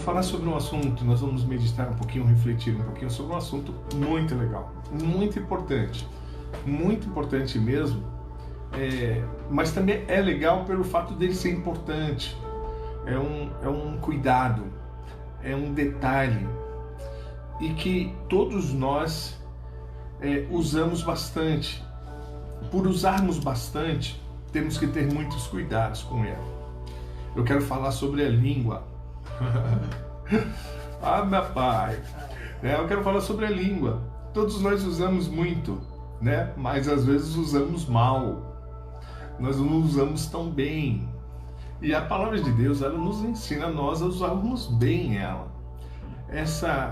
falar sobre um assunto, nós vamos meditar um pouquinho, refletir um pouquinho sobre um assunto muito legal, muito importante mesmo, mas também é legal pelo fato dele ser importante, é um cuidado, é um detalhe, e que todos nós usamos bastante. Por usarmos bastante, temos que ter muitos cuidados com ela. Eu quero falar sobre a língua. Ah, meu pai! Eu quero falar sobre a língua. Todos nós usamos muito, né? Mas às vezes usamos mal. Nós não usamos tão bem. E a palavra de Deus, ela nos ensina a nós a usarmos bem ela.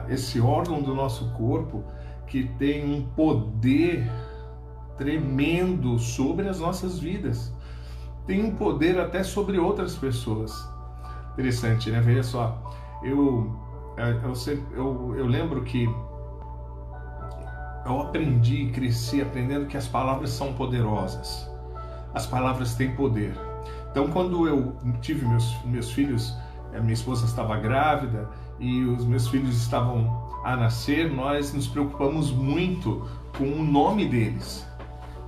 Esse órgão do nosso corpo que tem um poder tremendo sobre as nossas vidas. Tem um poder até sobre outras pessoas. Interessante, né? Veja só, eu lembro que eu aprendi, cresci aprendendo que as palavras são poderosas. As palavras têm poder. Então, quando eu tive meus filhos, a minha esposa estava grávida e os meus filhos estavam a nascer, nós nos preocupamos muito com o nome deles.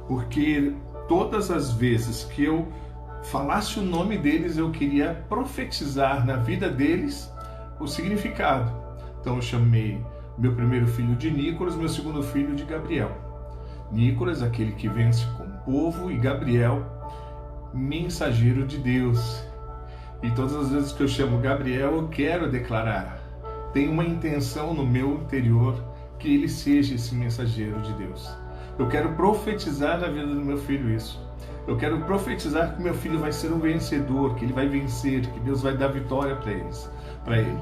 Porque todas as vezes que eu falasse o nome deles, eu queria profetizar na vida deles o significado. Então eu chamei meu primeiro filho de Nicolas, meu segundo filho de Gabriel. Nicolas, aquele que vence com o povo, e Gabriel, mensageiro de Deus. E todas as vezes que eu chamo Gabriel, eu quero declarar, tem uma intenção no meu interior que ele seja esse mensageiro de Deus. Eu quero profetizar na vida do meu filho isso. Eu quero profetizar que meu filho vai ser um vencedor, que ele vai vencer, que Deus vai dar vitória para ele.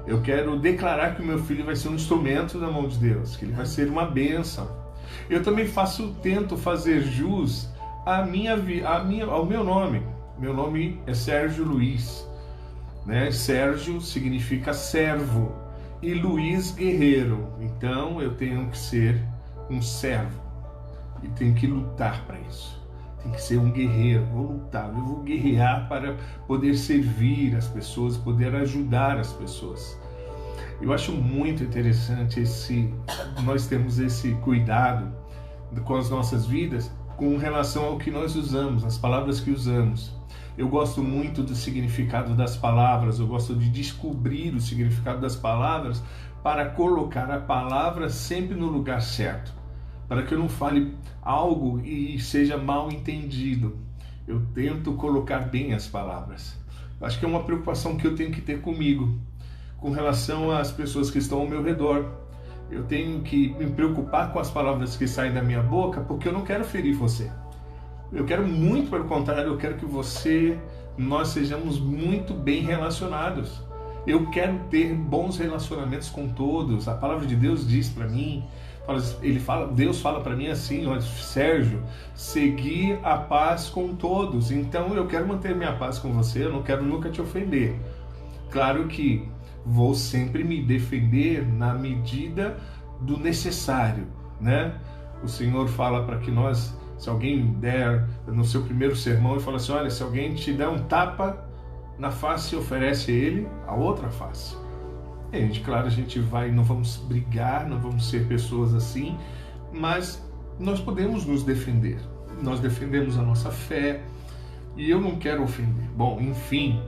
Eu quero declarar que o meu filho vai ser um instrumento na mão de Deus, que ele vai ser uma bênção. Eu também tento fazer jus ao meu nome. Meu nome é Sérgio Luiz, né? Sérgio significa servo e Luiz guerreiro. Então eu tenho que ser um servo e tenho que lutar para isso. Tem que ser um guerreiro, vou lutar, eu vou guerrear para poder servir as pessoas, poder ajudar as pessoas. Eu acho muito interessante nós temos esse cuidado com as nossas vidas com relação ao que nós usamos, as palavras que usamos. Eu gosto muito do significado das palavras, eu gosto de descobrir o significado das palavras para colocar a palavra sempre no lugar certo, para que eu não fale algo e seja mal entendido. Eu tento colocar bem as palavras. Acho que é uma preocupação que eu tenho que ter comigo, com relação às pessoas que estão ao meu redor. Eu tenho que me preocupar com as palavras que saem da minha boca, porque eu não quero ferir você. Eu quero muito, pelo contrário, eu quero que nós sejamos muito bem relacionados. Eu quero ter bons relacionamentos com todos. A palavra de Deus diz para mim, Deus fala para mim assim, olha, Sérgio, seguir a paz com todos. Então eu quero manter minha paz com você, eu não quero nunca te ofender. Claro que vou sempre me defender na medida do necessário, né? O Senhor fala para que nós, se alguém der no seu primeiro sermão e fala assim, olha, se alguém te der um tapa na face, oferece a ele a outra face. Claro, a gente não vamos brigar, não vamos ser pessoas assim, mas nós podemos nos defender. Nós defendemos a nossa fé e eu não quero ofender. Bom, enfim,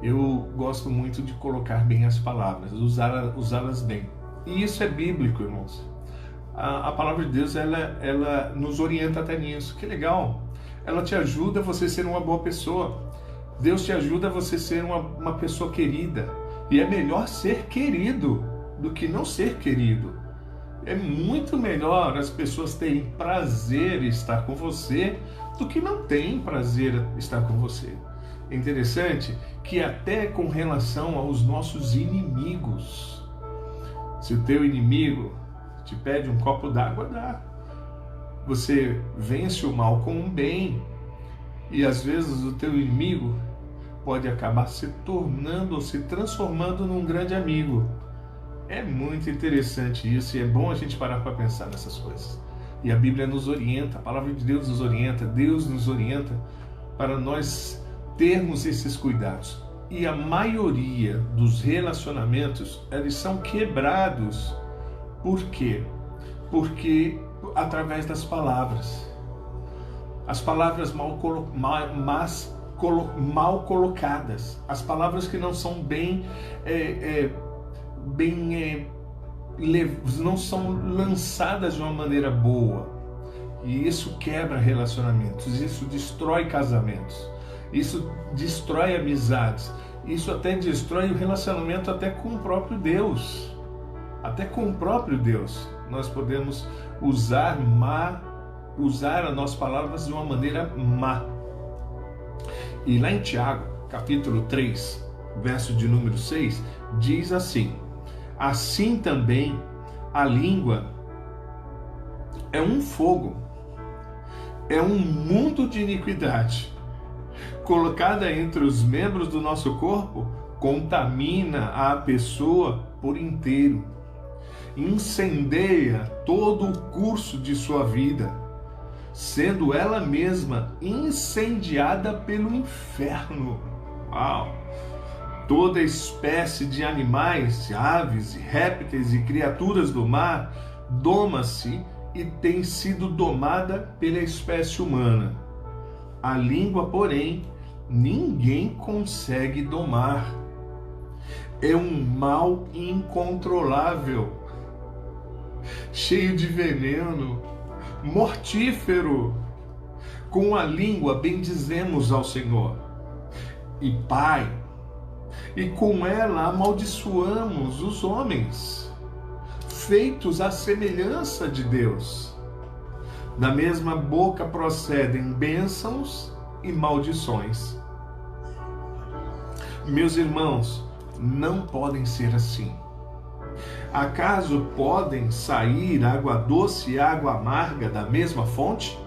eu gosto muito de colocar bem as palavras, usá-las bem. E isso é bíblico, irmãos. A palavra de Deus, ela nos orienta até nisso. Que legal! Ela te ajuda a você ser uma boa pessoa. Deus te ajuda a você ser uma pessoa querida. E é melhor ser querido do que não ser querido. É muito melhor as pessoas terem prazer em estar com você do que não terem prazer em estar com você. É interessante que até com relação aos nossos inimigos, se o teu inimigo te pede um copo d'água, dá. Você vence o mal com o bem. E às vezes o teu inimigo pode acabar se tornando ou se transformando num grande amigo. É muito interessante isso e é bom a gente parar para pensar nessas coisas. E a Bíblia nos orienta, a palavra de Deus nos orienta, Deus nos orienta para nós termos esses cuidados. E a maioria dos relacionamentos, eles são quebrados. Por quê? Porque através das palavras. As palavras mal colocadas. As palavras que não são não são lançadas de uma maneira boa. E isso quebra relacionamentos, isso destrói casamentos, isso destrói amizades, isso até destrói o relacionamento até com o próprio Deus. Até com o próprio Deus nós podemos usar as nossas palavras de uma maneira má. E lá em Tiago, capítulo 3, verso de número 6, diz assim: assim também a língua é um fogo, é um mundo de iniquidade. Colocada entre os membros do nosso corpo, contamina a pessoa por inteiro. Incendeia todo o curso de sua vida, sendo ela mesma incendiada pelo inferno. Uau! Toda espécie de animais, aves, répteis e criaturas do mar doma-se e tem sido domada pela espécie humana. A língua, porém, ninguém consegue domar. É um mal incontrolável, cheio de veneno, mortífero. Com a língua bendizemos ao Senhor e Pai, e com ela amaldiçoamos os homens, feitos à semelhança de Deus. Da mesma boca procedem bênçãos e maldições. Meus irmãos, não podem ser assim. Acaso podem sair água doce e água amarga da mesma fonte?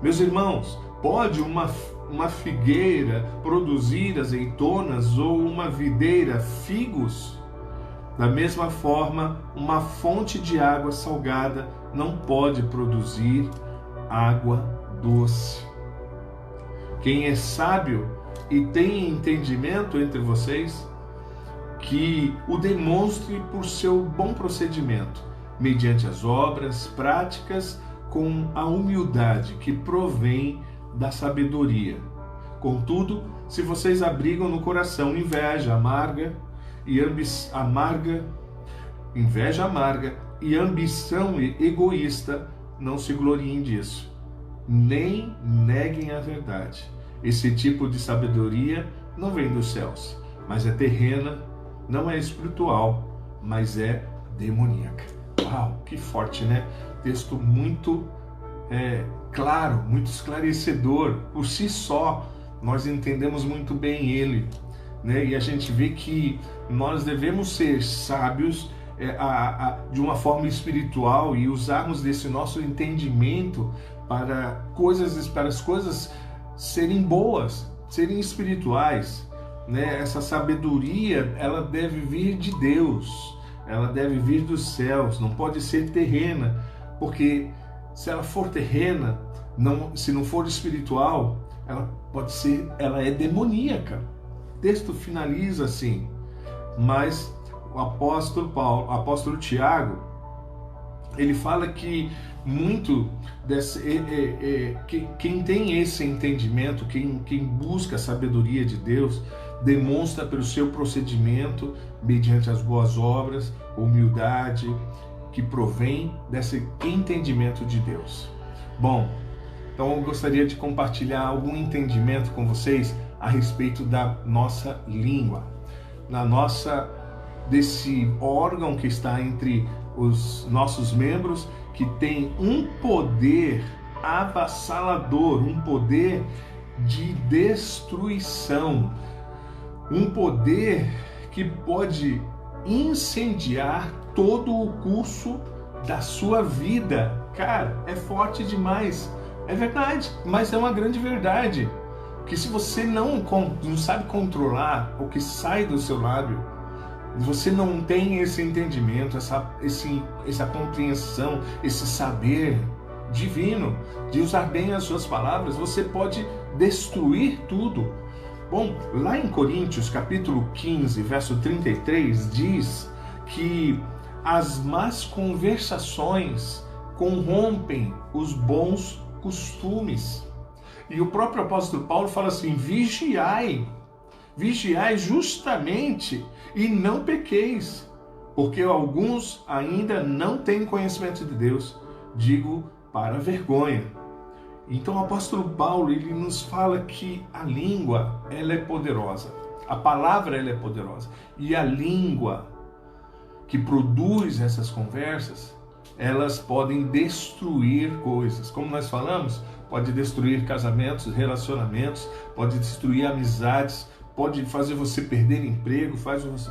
Meus irmãos, pode uma figueira produzir azeitonas ou uma videira figos? Da mesma forma, uma fonte de água salgada não pode produzir água doce. Quem é sábio e tem entendimento entre vocês, que o demonstre por seu bom procedimento, mediante as obras práticas, com a humildade que provém da sabedoria. Contudo, se vocês abrigam no coração inveja amarga e ambição egoísta, não se gloriem disso, nem neguem a verdade. Esse tipo de sabedoria não vem dos céus, mas é terrena, não é espiritual, mas é demoníaca. Uau, que forte, né? Texto muito claro, muito esclarecedor. Por si só, nós entendemos muito bem ele, né? E a gente vê que nós devemos ser sábios de uma forma espiritual e usarmos desse nosso entendimento para as coisas serem boas, serem espirituais, né? Essa sabedoria, ela deve vir de Deus, ela deve vir dos céus, não pode ser terrena, porque se ela for terrena, se não for espiritual, ela é demoníaca. O texto finaliza assim, mas o apóstolo Tiago, ele fala que quem tem esse entendimento, quem busca a sabedoria de Deus, demonstra pelo seu procedimento, mediante as boas obras, humildade, que provém desse entendimento de Deus. Bom, então eu gostaria de compartilhar algum entendimento com vocês a respeito da nossa língua, desse órgão que está entre os nossos membros, que tem um poder avassalador, um poder de destruição, um poder que pode incendiar todo o curso da sua vida. Cara, é forte demais. É verdade, mas é uma grande verdade. Que se você não sabe controlar o que sai do seu lábio, você não tem esse entendimento, essa compreensão, esse saber divino de usar bem as suas palavras, você pode destruir tudo. Bom, lá em Coríntios, capítulo 15, verso 33, diz que as más conversações corrompem os bons costumes. E o próprio apóstolo Paulo fala assim: vigiai justamente e não pequeis, porque alguns ainda não têm conhecimento de Deus, digo para vergonha. Então o apóstolo Paulo, ele nos fala que a língua, ela é poderosa, a palavra, ela é poderosa, e a língua que produz essas conversas, elas podem destruir coisas. Como nós falamos, pode destruir casamentos, relacionamentos, pode destruir amizades, pode fazer você perder emprego,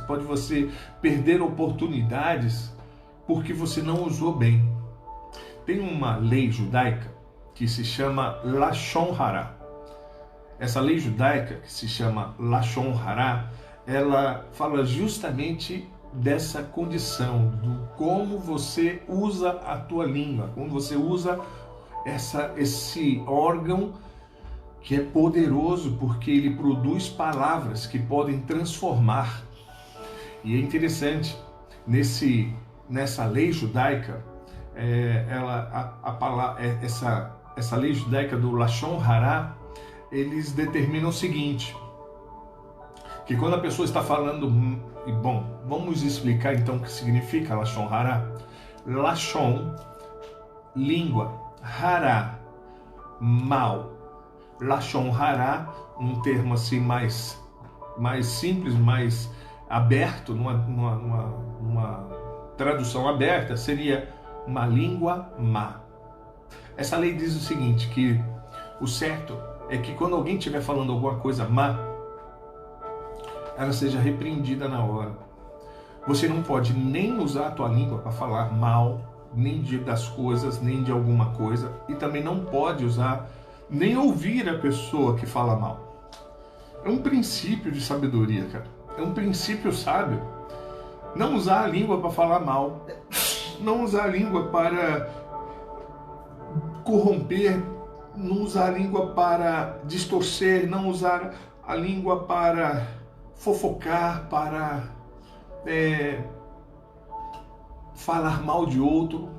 pode você perder oportunidades porque você não usou bem. Tem uma lei judaica que se chama Lashon Hara. Essa lei judaica, que se chama Lashon Hara, ela fala justamente dessa condição, do como você usa a tua língua, como você usa esse órgão que é poderoso, porque ele produz palavras que podem transformar. E é interessante, nessa lei judaica, essa lei judaica do Lashon Hara, eles determinam o seguinte, que quando a pessoa está falando, bom, vamos explicar então o que significa Lashon Hara. Lashon, língua, Hara, mal. Lashon Hara, um termo assim mais simples, mais aberto, numa tradução aberta, seria uma língua má. Essa lei diz o seguinte, que o certo é que quando alguém estiver falando alguma coisa má, ela seja repreendida na hora. Você não pode nem usar a tua língua para falar mal, nem das coisas, nem de alguma coisa, e também não pode usar, nem ouvir a pessoa que fala mal. É um princípio de sabedoria, cara. É um princípio sábio. Não usar a língua para falar mal. Não usar a língua para corromper. Não usar a língua para distorcer. Não usar a língua para fofocar, para falar mal de outro.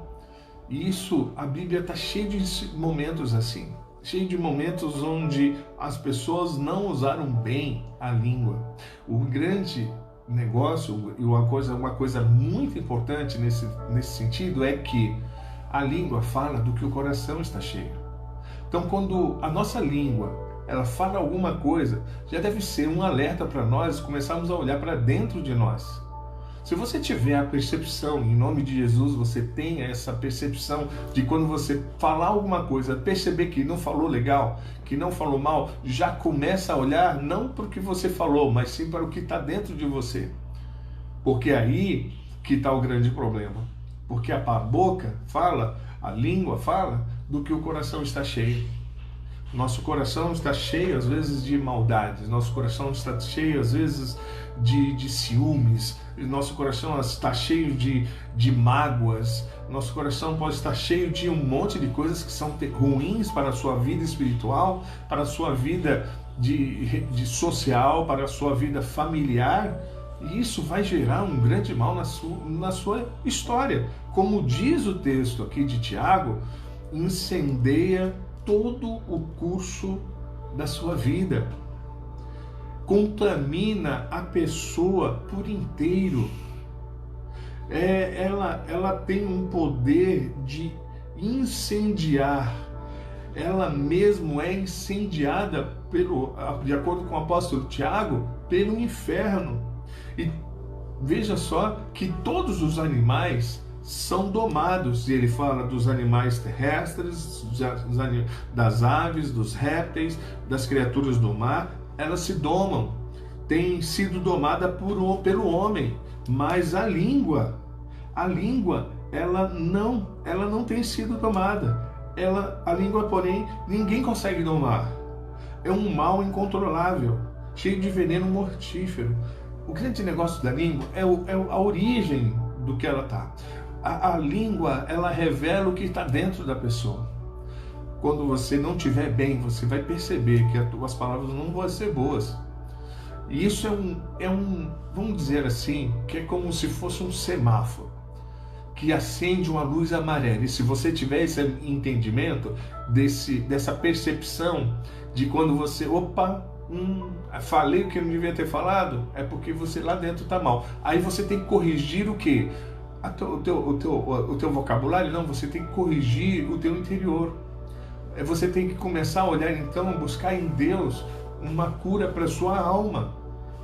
Isso, a Bíblia está cheia de momentos assim. Cheio de momentos onde as pessoas não usaram bem a língua. O grande negócio, e uma coisa muito importante nesse sentido, é que a língua fala do que o coração está cheio. Então, quando a nossa língua ela fala alguma coisa, já deve ser um alerta para nós começarmos a olhar para dentro de nós. Se você tiver a percepção, em nome de Jesus, você tenha essa percepção de quando você falar alguma coisa, perceber que não falou legal, que não falou mal, já começa a olhar não para o que você falou, mas sim para o que está dentro de você. Porque aí que está o grande problema. Porque a boca fala, a língua fala do que o coração está cheio. Nosso coração está cheio, às vezes, de maldades. Nosso coração está cheio, às vezes, de ciúmes. Nosso coração está cheio de mágoas. Nosso coração pode estar cheio de um monte de coisas que são ruins para a sua vida espiritual, para a sua vida de social, para a sua vida familiar. E isso vai gerar um grande mal na sua história. Como diz o texto aqui de Tiago, incendeia todo o curso da sua vida, contamina a pessoa por inteiro. Ela tem um poder de incendiar. Ela mesmo é incendiada de acordo com o apóstolo Tiago, pelo inferno. E veja só que todos os animais são domados, e ele fala dos animais terrestres, das aves, dos répteis, das criaturas do mar. Elas se domam, têm sido domada pelo homem, mas a língua, ela não tem sido domada. A língua, porém, ninguém consegue domar. É um mal incontrolável, cheio de veneno mortífero. O grande negócio da língua é a origem do que ela está. A língua, ela revela o que está dentro da pessoa. Quando você não estiver bem, você vai perceber que as tuas palavras não vão ser boas. E isso vamos dizer assim, que é como se fosse um semáforo que acende uma luz amarela. E se você tiver esse entendimento, dessa percepção de quando você, falei o que eu não devia ter falado, é porque você lá dentro está mal. Aí você tem que corrigir o quê? O teu vocabulário? Não, você tem que corrigir o teu interior. Você tem que começar a olhar, então, buscar em Deus uma cura para a sua alma,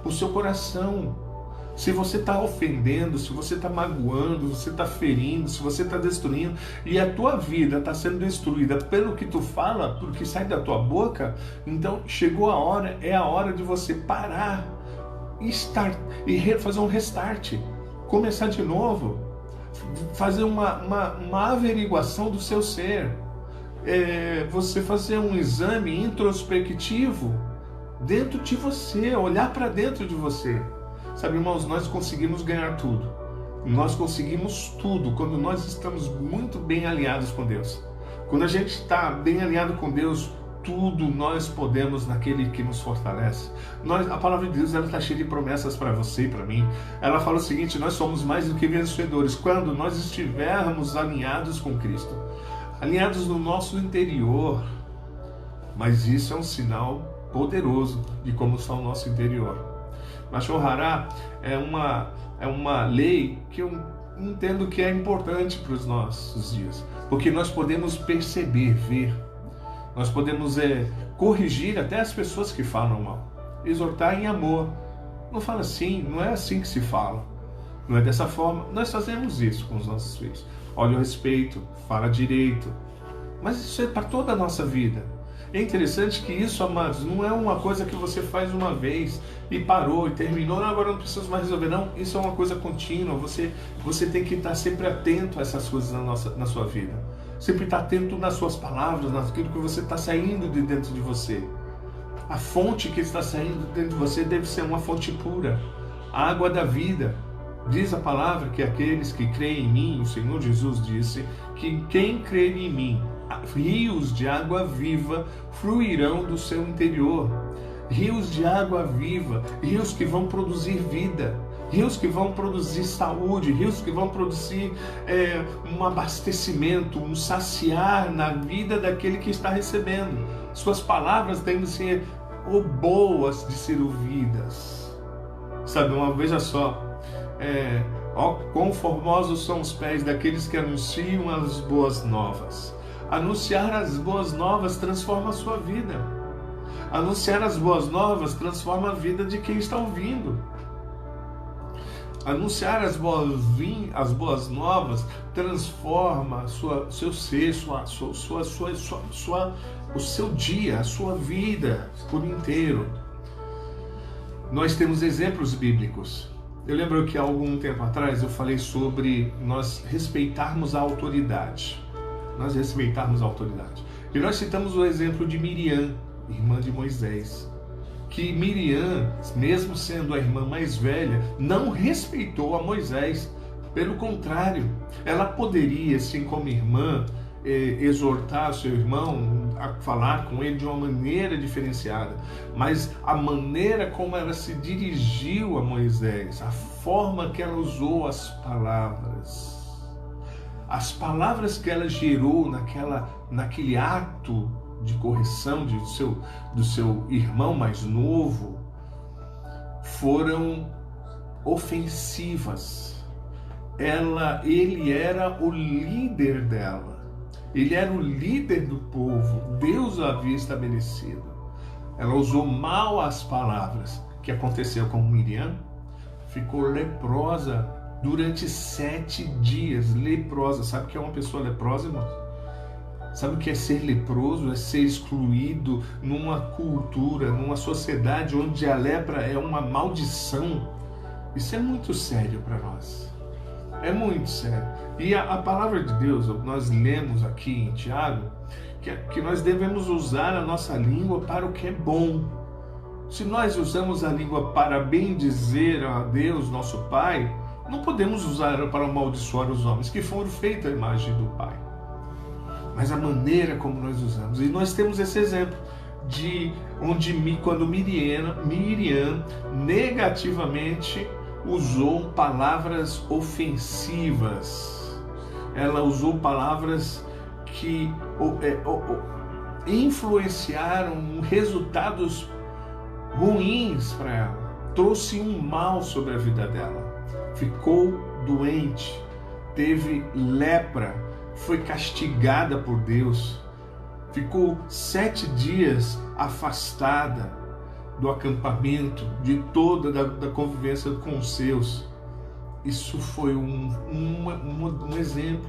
para o seu coração. Se você está ofendendo, se você está magoando, se você está ferindo, se você está destruindo, e a tua vida está sendo destruída pelo que tu fala, pelo que sai da tua boca, então chegou a hora, é a hora de você parar e fazer um restart, começar de novo, fazer uma averiguação do seu ser, você fazer um exame introspectivo dentro de você, olhar para dentro de você. Sabe, irmãos, nós conseguimos ganhar tudo. Nós conseguimos tudo quando nós estamos muito bem alinhados com Deus. Quando a gente está bem alinhado com Deus, tudo nós podemos naquele que nos fortalece. A palavra de Deus está cheia de promessas para você e para mim. Ela fala o seguinte: nós somos mais do que vencedores quando nós estivermos alinhados com Cristo, alinhados no nosso interior. Mas isso é um sinal poderoso de como está o nosso interior. Lashon Hara é uma lei que eu entendo que é importante para os nossos dias, porque nós podemos perceber, ver, nós podemos corrigir até as pessoas que falam mal, exortar em amor. Não fala assim, não é assim que se fala, não é dessa forma. Nós fazemos isso com os nossos filhos. Olha o respeito, fala direito, mas isso é para toda a nossa vida. É interessante que isso, amados, não é uma coisa que você faz uma vez e parou e terminou, agora não preciso mais resolver. Não, isso é uma coisa contínua. Você tem que estar sempre atento a essas coisas na sua vida. Sempre estar atento nas suas palavras, naquilo que você está saindo de dentro de você. A fonte que está saindo de dentro de você deve ser uma fonte pura, a água da vida. Diz a palavra que aqueles que creem em mim, o Senhor Jesus disse que quem crer em mim, rios de água viva fluirão do seu interior. Rios de água viva, rios que vão produzir vida, rios que vão produzir saúde, rios que vão produzir um abastecimento, um saciar na vida daquele que está recebendo. Suas palavras devem ser boas de ser ouvidas. Sabe, veja só, quão formosos são os pés daqueles que anunciam as boas novas. Anunciar as boas novas transforma a sua vida. Anunciar as boas novas transforma a vida de quem está ouvindo. Anunciar as boas novas transforma seu ser, o seu dia, a sua vida por inteiro. Nós temos exemplos bíblicos. Eu lembro que há algum tempo atrás eu falei sobre nós respeitarmos a autoridade. Nós respeitarmos a autoridade. E nós citamos o exemplo de Miriam, irmã de Moisés. Que Miriam, mesmo sendo a irmã mais velha, não respeitou a Moisés. Pelo contrário, ela poderia, assim como irmã, exortar seu irmão a falar com ele de uma maneira diferenciada, mas a maneira como ela se dirigiu a Moisés, a forma que ela usou as palavras que ela gerou naquele ato de correção do seu irmão mais novo, foram ofensivas. Ele era o líder dela. Ele era o líder do povo, Deus o havia estabelecido. Ela usou mal as palavras. O que aconteceu com Miriam? Ficou leprosa durante 7 dias. Leprosa. Sabe o que é uma pessoa leprosa, irmão? Sabe o que é ser leproso? É ser excluído numa cultura, numa sociedade onde a lepra é uma maldição. Isso é muito sério para nós. É muito sério. E a palavra de Deus, nós lemos aqui em Tiago, que nós devemos usar a nossa língua para o que é bom. Se nós usamos a língua para bendizer a Deus, nosso Pai, não podemos usar ela para amaldiçoar os homens que foram feitos à imagem do Pai. Mas a maneira como nós usamos. E nós temos esse exemplo de quando Miriam negativamente usou palavras ofensivas. Ela usou palavras que influenciaram resultados ruins para ela. Trouxe um mal sobre a vida dela. Ficou doente, teve lepra, foi castigada por Deus. Ficou 7 dias afastada do acampamento, de toda da convivência com os seus. Isso foi um exemplo.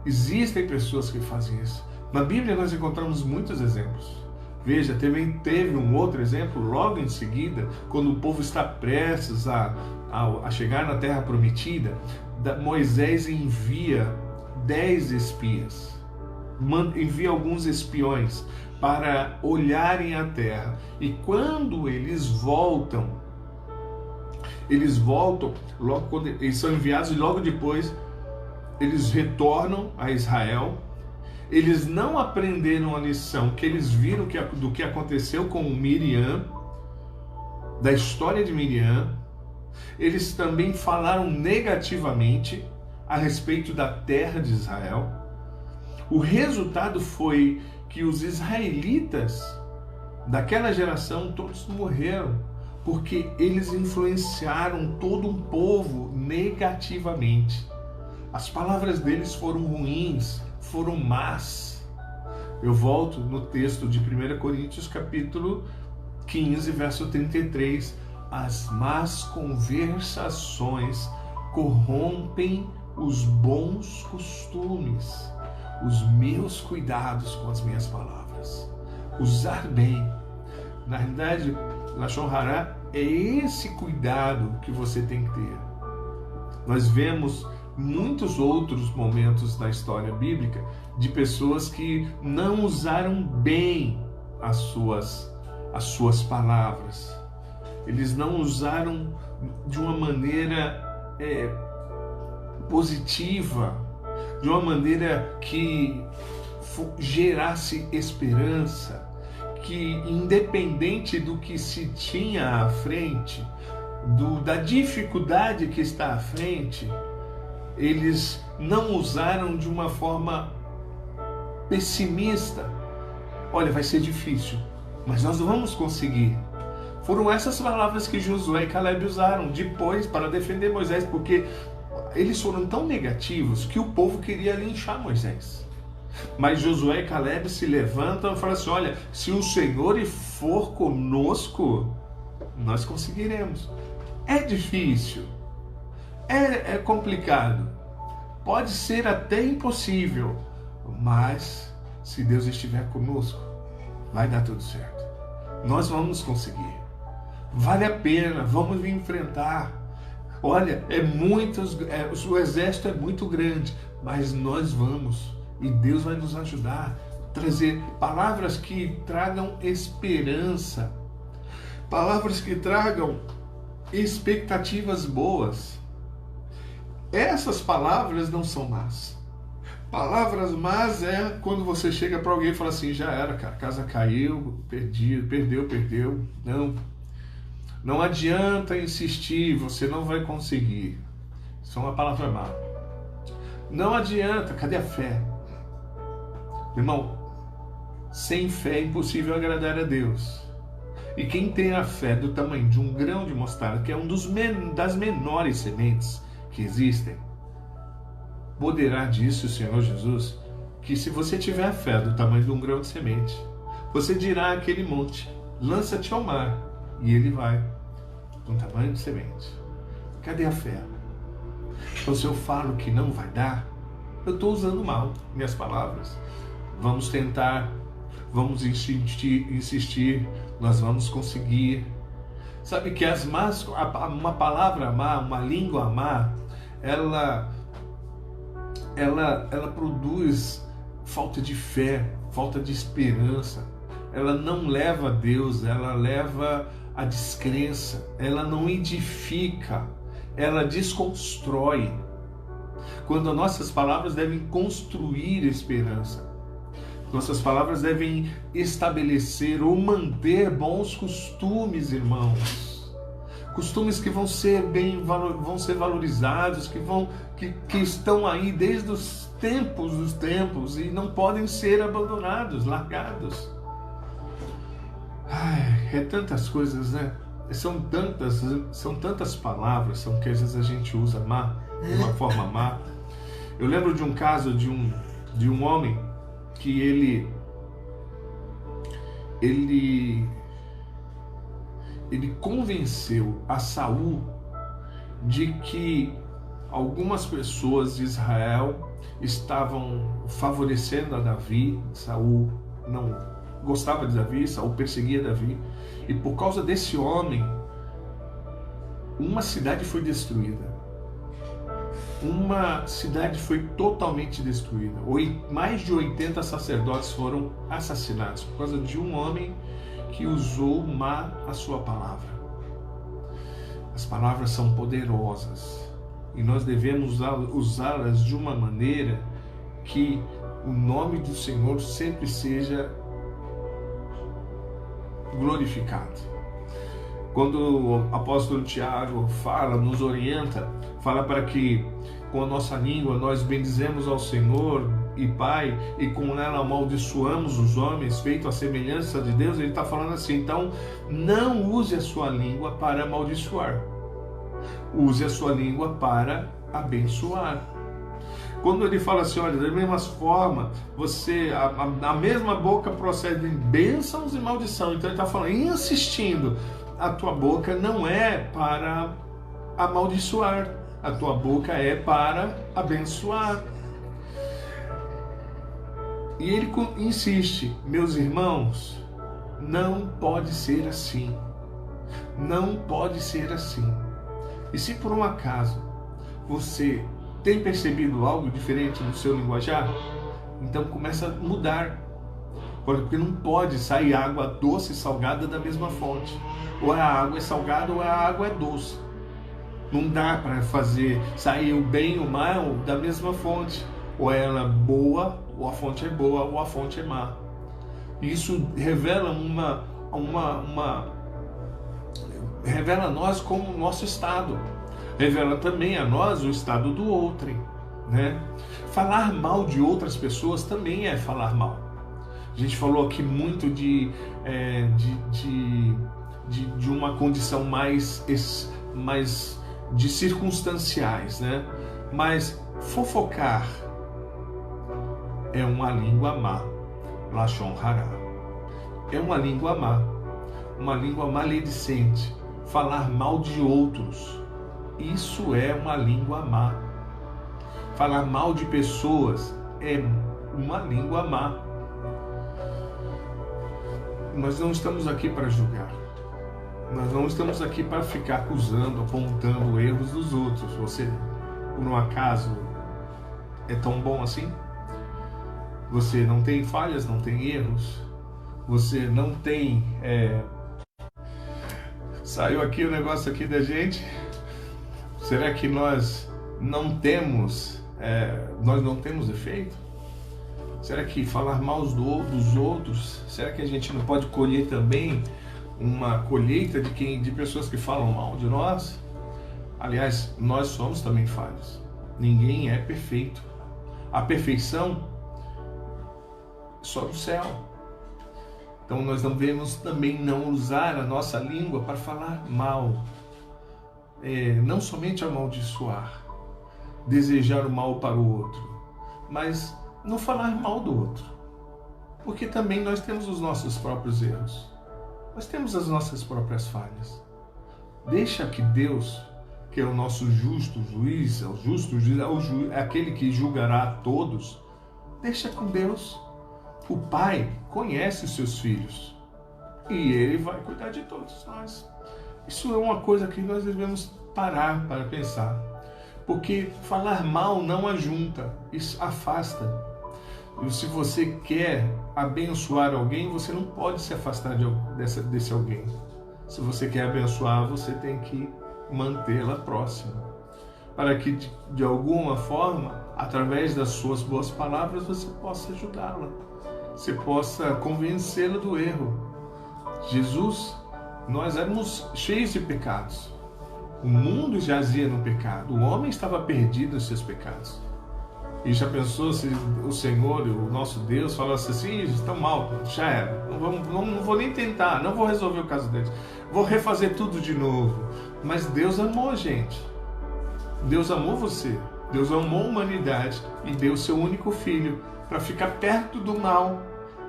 Existem pessoas que fazem isso. Na Bíblia nós encontramos muitos exemplos. Veja, teve um outro exemplo logo em seguida, quando o povo está prestes a chegar na terra prometida. Moisés envia 10 espias. Envia alguns espiões para olharem a terra, e quando eles voltam logo quando eles são enviados, e logo depois eles retornam a Israel. Eles não aprenderam a lição que eles viram do que aconteceu com Miriam, da história de Miriam. Eles também falaram negativamente a respeito da terra de Israel. O resultado foi que os israelitas daquela geração todos morreram, porque eles influenciaram todo um povo negativamente. As palavras deles foram ruins, foram más. Eu volto no texto de 1 Coríntios capítulo 15, verso 33. As más conversações corrompem os bons costumes. Os meus cuidados com as minhas palavras. Usar bem. Na realidade, Lashon Hara é esse cuidado que você tem que ter. Nós vemos muitos outros momentos da história bíblica de pessoas que não usaram bem as suas palavras. Eles não usaram de uma maneira positiva, de uma maneira que gerasse esperança, que independente do que se tinha à frente, da dificuldade que está à frente, eles não usaram de uma forma pessimista. Olha, vai ser difícil, mas nós vamos conseguir. Foram essas palavras que Josué e Caleb usaram depois para defender Moisés, porque eles foram tão negativos que o povo queria linchar Moisés. Mas Josué e Caleb se levantam e falam assim: olha, se o Senhor for conosco, nós conseguiremos. É difícil, é complicado, pode ser até impossível, mas se Deus estiver conosco, vai dar tudo certo. Nós vamos conseguir. Vale a pena, vamos enfrentar. Olha, o exército é muito grande, mas nós vamos, e Deus vai nos ajudar a trazer palavras que tragam esperança, palavras que tragam expectativas boas. Essas palavras não são más. Palavras más é quando você chega para alguém e fala assim: já era, cara, a casa caiu, perdeu. Não adianta insistir, você não vai conseguir. Isso é uma palavra má. Não adianta, cadê a fé? Irmão, sem fé é impossível agradar a Deus. E quem tem a fé do tamanho de um grão de mostarda, que é das menores sementes que existem, poderá disso o Senhor Jesus, que se você tiver a fé do tamanho de um grão de semente, você dirá àquele monte: lança-te ao mar, e ele vai, do tamanho de semente. Cadê a fé? Então, se eu falo que não vai dar, eu estou usando mal minhas palavras. Vamos tentar, vamos insistir, nós vamos conseguir. Sabe que uma palavra má, uma língua má, ela produz falta de fé, falta de esperança. Ela não leva a Deus, ela leva a descrença, ela não edifica, ela desconstrói. Quando as nossas palavras devem construir esperança. Nossas palavras devem estabelecer ou manter bons costumes, irmãos. Costumes que vão ser valorizados, que estão aí desde os tempos dos tempos e não podem ser abandonados, largados. É tantas coisas, né? São tantas palavras, são que às vezes a gente usa de uma forma má. Eu lembro de um caso de um homem que ele convenceu a Saul de que algumas pessoas de Israel estavam favorecendo a Davi. Saul não gostava de Davi, Saul perseguia Davi, e por causa desse homem, uma cidade foi destruída. Uma cidade foi totalmente destruída. Mais de 80 sacerdotes foram assassinados por causa de um homem que usou má a sua palavra. As palavras são poderosas e nós devemos usá-las de uma maneira que o nome do Senhor sempre seja glorificado. Quando o apóstolo Tiago nos orienta, fala para que com a nossa língua nós bendizemos ao Senhor e Pai, e com ela amaldiçoamos os homens, feito a semelhança de Deus. Ele está falando assim: então não use a sua língua para amaldiçoar, use a sua língua para abençoar. Quando ele fala assim, olha, da mesma forma, a mesma boca procede em bênçãos e maldição. Então ele está falando, insistindo, a tua boca não é para amaldiçoar, a tua boca é para abençoar. E ele insiste, meus irmãos, não pode ser assim. Não pode ser assim. E se por um acaso você tem percebido algo diferente no seu linguajar, então começa a mudar. Porque não pode sair água doce e salgada da mesma fonte. Ou a água é salgada ou a água é doce. Não dá para fazer sair o bem e o mal da mesma fonte. Ou ela é boa, ou a fonte é boa, ou a fonte é má. Isso revela revela a nós como o nosso estado. Revela também a nós o estado do outrem, né? Falar mal de outras pessoas também é falar mal. A gente falou aqui muito de uma condição mais de circunstanciais, né? Mas fofocar é uma língua má, Lashon Hara. É uma língua má, uma língua maledicente. Falar mal de outros, isso é uma língua má. Falar mal de pessoas é uma língua má. Nós não estamos aqui para julgar. Nós não estamos aqui para ficar acusando, apontando erros dos outros. Você, por um acaso, é tão bom assim? Você não tem falhas, não tem erros? Você não tem... Saiu aqui o negócio aqui da gente. Será que nós não temos defeito? Será que falar mal dos outros, será que a gente não pode colher também uma colheita de pessoas que falam mal de nós? Aliás, nós somos também falhos. Ninguém é perfeito. A perfeição só no céu. Então nós devemos também não usar a nossa língua para falar mal. Não somente amaldiçoar, desejar o mal para o outro, mas não falar mal do outro. Porque também nós temos os nossos próprios erros. Nós temos as nossas próprias falhas. Deixa que Deus, que é o nosso justo juiz, é aquele que julgará a todos, deixa com Deus. O Pai conhece os seus filhos e Ele vai cuidar de todos nós. Isso é uma coisa que nós devemos parar para pensar, porque falar mal não ajunta, isso afasta. E se você quer abençoar alguém, você não pode se afastar desse alguém. Se você quer abençoar, você tem que mantê-la próxima, para que de alguma forma, através das suas boas palavras, você possa ajudá-la. você possa convencê-lo do erro. Jesus, nós éramos cheios de pecados. O mundo jazia no pecado. O homem estava perdido nos seus pecados. E já pensou se o Senhor, o nosso Deus, falasse assim: estão mal, já era, não vou nem tentar, não vou resolver o caso deles, vou refazer tudo de novo. Mas Deus amou a gente, Deus amou você, Deus amou a humanidade e deu seu único filho para ficar perto do mal,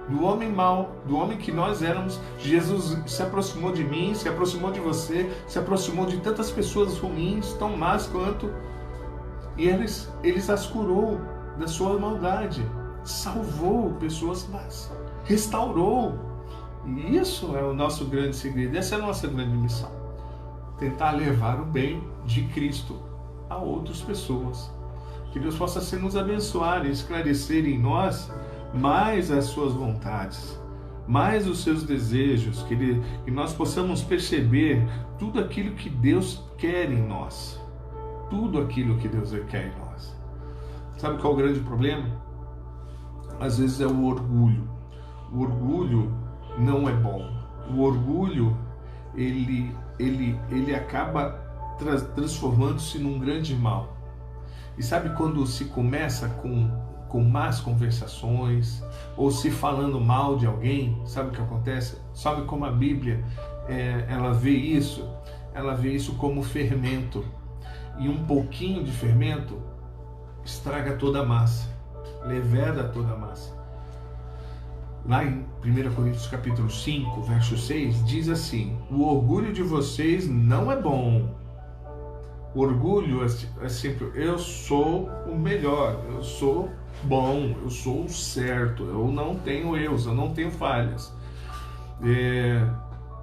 do homem que nós éramos. Jesus se aproximou de mim, se aproximou de você, se aproximou de tantas pessoas ruins, tão más quanto. E eles as curou da sua maldade, salvou pessoas más, restaurou. E isso é o nosso grande segredo, essa é a nossa grande missão. Tentar levar o bem de Cristo a outras pessoas. Que Deus possa nos abençoar e esclarecer em nós mais as suas vontades, mais os seus desejos, que nós possamos perceber tudo aquilo que Deus quer em nós. Tudo aquilo que Deus quer em nós. Sabe qual é o grande problema? Às vezes é o orgulho. O orgulho não é bom. O orgulho, ele acaba transformando-se num grande mal. E sabe quando se começa com más conversações, ou se falando mal de alguém, sabe o que acontece? Sabe como a Bíblia, ela vê isso? Ela vê isso como fermento. E um pouquinho de fermento estraga toda a massa, leveda toda a massa. Lá em 1 Coríntios capítulo 5, verso 6, diz assim: o orgulho de vocês não é bom. O orgulho é sempre: eu sou o melhor, eu sou bom, eu sou o certo, eu não tenho erros, eu não tenho falhas.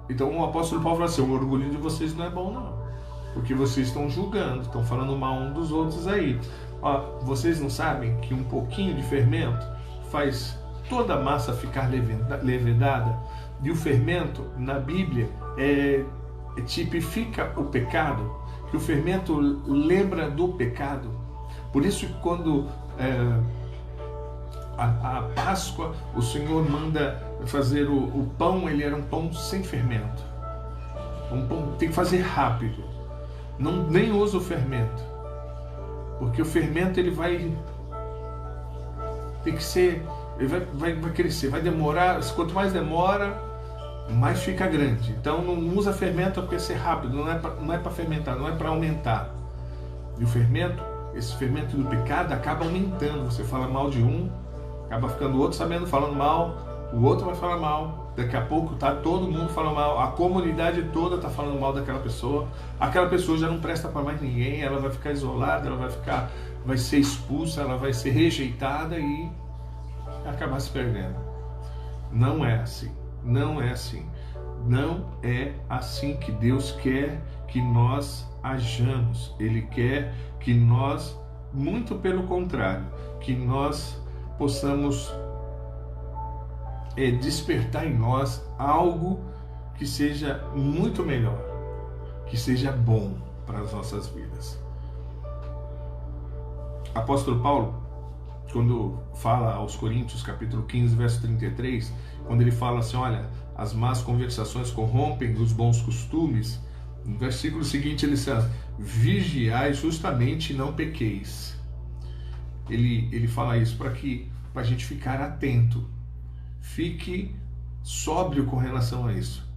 Então o apóstolo Paulo fala assim: o orgulho de vocês não é bom não. Porque vocês estão julgando, estão falando mal um dos outros aí. Ó, vocês não sabem que um pouquinho de fermento faz toda a massa ficar levedada? E o fermento, na Bíblia, tipifica o pecado, que o fermento lembra do pecado. Por isso, quando a Páscoa, o Senhor manda fazer o pão, ele era um pão sem fermento. Um pão tem que fazer rápido. Nem usa o fermento, porque o fermento ele vai crescer, vai demorar. Quanto mais demora, mais fica grande. Então não usa fermento porque ser rápido, não é para fermentar, não é para aumentar. E o fermento, esse fermento do pecado acaba aumentando. Você fala mal de um, acaba ficando o outro falando mal, o outro vai falar mal. Daqui a pouco todo mundo falando mal, a comunidade toda está falando mal daquela pessoa. Aquela pessoa já não presta para mais ninguém, ela vai ficar isolada, ela vai ser expulsa, ela vai ser rejeitada e acabar se perdendo. Não é assim, não é assim. Não é assim que Deus quer que nós hajamos. Ele quer que nós, muito pelo contrário, que nós possamos despertar em nós algo que seja muito melhor, que seja bom para as nossas vidas. Apóstolo Paulo, quando fala aos Coríntios, capítulo 15, verso 33, quando ele fala assim: olha, as más conversações corrompem os bons costumes, no versículo seguinte ele diz: vigiai justamente e não pequeis. Ele fala isso para a gente ficar atento. Fique sóbrio com relação a isso.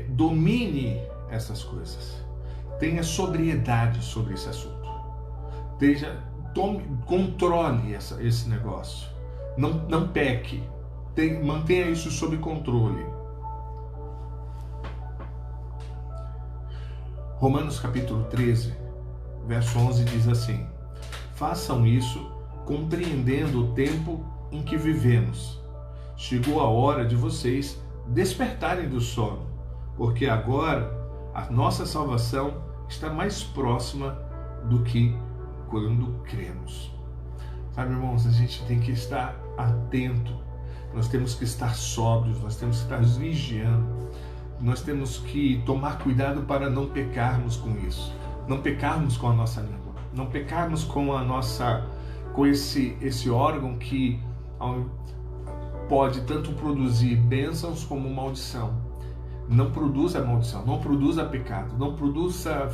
Domine essas coisas. Tenha sobriedade sobre esse assunto. Controle esse negócio. Não peque. Mantenha isso sob controle. Romanos capítulo 13, verso 11 diz assim: façam isso compreendendo o tempo em que vivemos. Chegou a hora de vocês despertarem do sono, porque agora a nossa salvação está mais próxima do que quando cremos. Sabe, irmãos, a gente tem que estar atento, nós temos que estar sóbrios, nós temos que estar vigiando, nós temos que tomar cuidado para não pecarmos com isso, não pecarmos com a nossa língua, não pecarmos com esse órgão que pode tanto produzir bênçãos como maldição. Não produza maldição, não produza pecado, não produza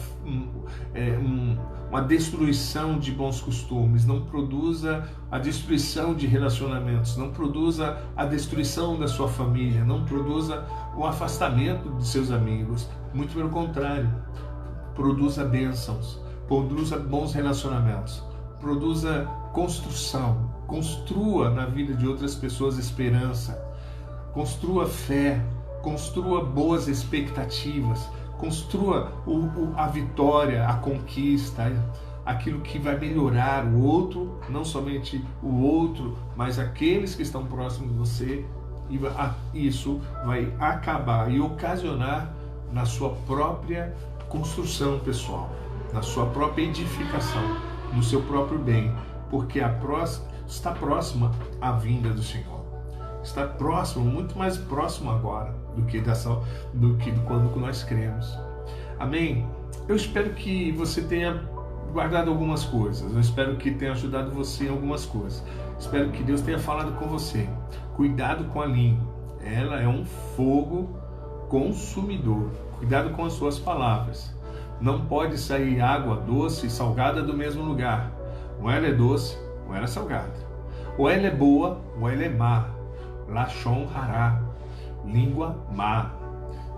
uma destruição de bons costumes, não produza a destruição de relacionamentos, não produza a destruição da sua família, não produza o afastamento de seus amigos. Muito pelo contrário, produza bênçãos, produza bons relacionamentos, produza construção, construa na vida de outras pessoas esperança, construa fé, construa boas expectativas, construa a vitória, a conquista, aquilo que vai melhorar o outro, não somente o outro, mas aqueles que estão próximos de você, e isso vai acabar e ocasionar na sua própria construção pessoal, na sua própria edificação, no seu próprio bem, porque está próxima a vinda do Senhor. Está próximo, muito mais próximo agora do que quando nós cremos. Amém? Eu espero que você tenha guardado algumas coisas. Eu espero que tenha ajudado você em algumas coisas. Espero que Deus tenha falado com você. Cuidado com a língua. Ela é um fogo consumidor. Cuidado com as suas palavras. Não pode sair água doce e salgada do mesmo lugar. Ou ela é doce, ou ela é salgada. Ou ela é boa, ou ela é má. Lashon hará, língua má.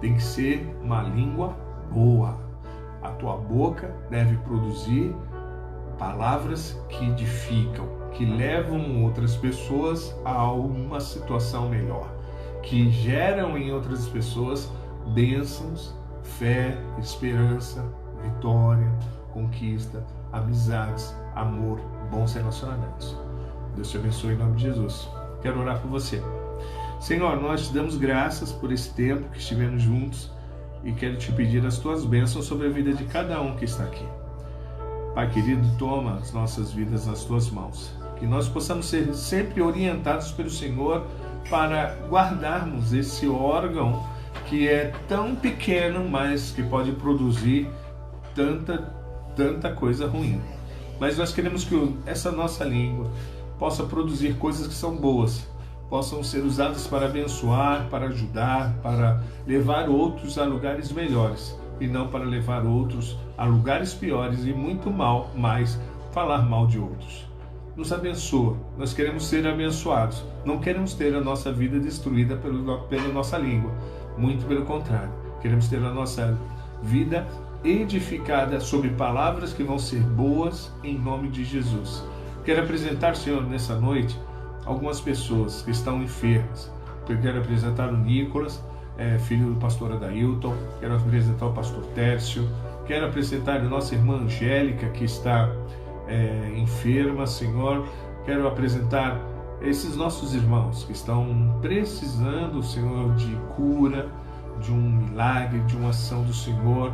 Tem que ser uma língua boa. A tua boca deve produzir palavras que edificam, que levam outras pessoas a uma situação melhor, que geram em outras pessoas bênçãos, fé, esperança, vitória, conquista, amizades, amor, bons relacionamentos. Deus te abençoe em nome de Jesus. Quero orar por você. Senhor, nós te damos graças por esse tempo que estivemos juntos e quero te pedir as tuas bênçãos sobre a vida de cada um que está aqui. Pai querido, toma as nossas vidas nas tuas mãos. Que nós possamos ser sempre orientados pelo Senhor para guardarmos esse órgão que é tão pequeno, mas que pode produzir tanta coisa ruim. Mas nós queremos que essa nossa língua possa produzir coisas que são boas, possam ser usadas para abençoar, para ajudar, para levar outros a lugares melhores e não para levar outros a lugares piores e muito mais falar mal de outros. Nos abençoa, nós queremos ser abençoados, não queremos ter a nossa vida destruída pela nossa língua, muito pelo contrário, queremos ter a nossa vida edificada sobre palavras que vão ser boas em nome de Jesus. Quero apresentar, Senhor, nessa noite, algumas pessoas que estão enfermas. Eu quero apresentar o Nicolas, filho do pastor Adailton, quero apresentar o pastor Tércio, quero apresentar a nossa irmã Angélica, que está enferma, Senhor, quero apresentar esses nossos irmãos que estão precisando, Senhor, de cura, de um milagre, de uma ação do Senhor,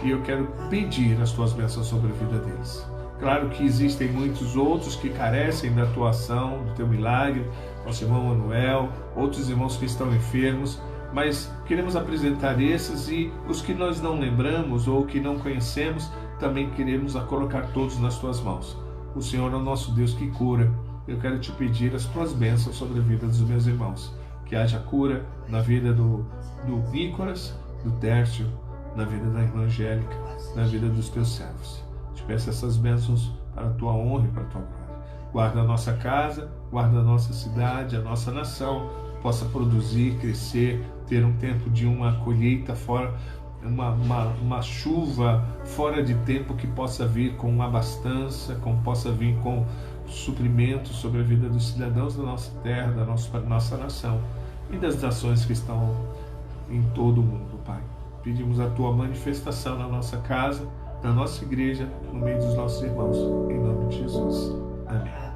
e eu quero pedir as tuas bênçãos sobre a vida deles. Claro que existem muitos outros que carecem da tua ação, do teu milagre, nosso irmão Manuel, outros irmãos que estão enfermos, mas queremos apresentar esses e os que nós não lembramos ou que não conhecemos, também queremos colocar todos nas tuas mãos. O Senhor é o nosso Deus que cura. Eu quero te pedir as tuas bênçãos sobre a vida dos meus irmãos. Que haja cura na vida do Nicolas, do Tércio, na vida da irmã Angélica, na vida dos teus servos. Te peço essas bênçãos para a tua honra e para a tua glória. Guarda a nossa casa, guarda a nossa cidade, a nossa nação, possa produzir, crescer, ter um tempo de uma colheita fora, uma chuva fora de tempo que possa vir com abastança, possa vir com suprimento sobre a vida dos cidadãos da nossa terra, da nossa nação e das nações que estão em todo o mundo, Pai. Pedimos a tua manifestação na nossa casa, na nossa igreja, no meio dos nossos irmãos, em nome de Jesus. Amém.